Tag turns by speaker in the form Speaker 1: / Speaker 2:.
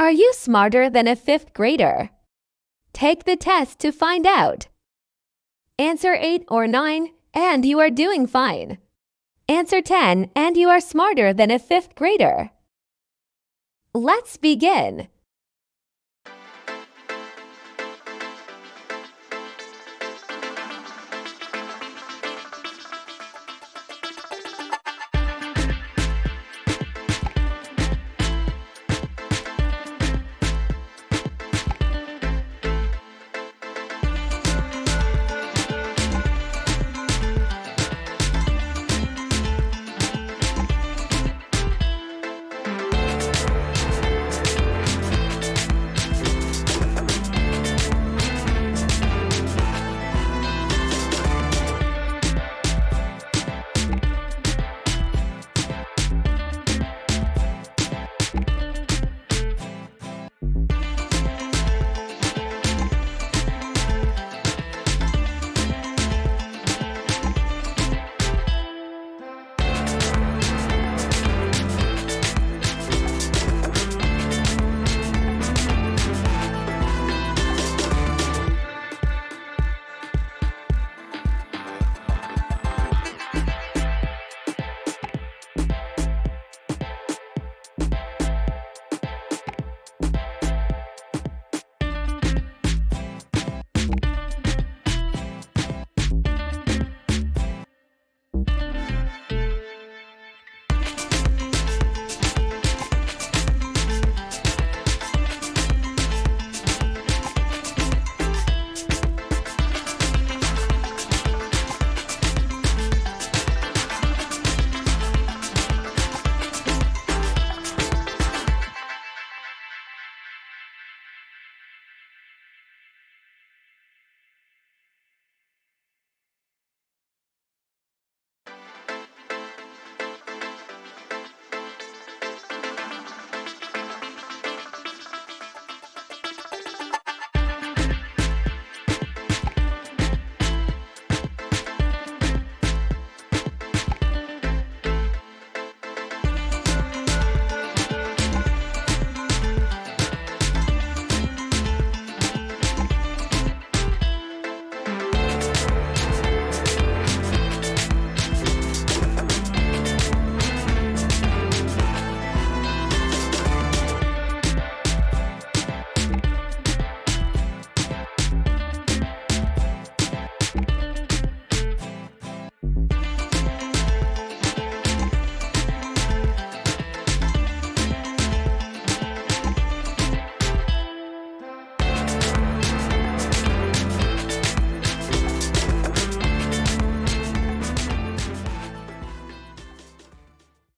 Speaker 1: Are you smarter than a fifth grader? Take the test to find out. Answer 8 or 9, and you are doing fine. Answer 10, and you are smarter than a fifth grader. Let's begin.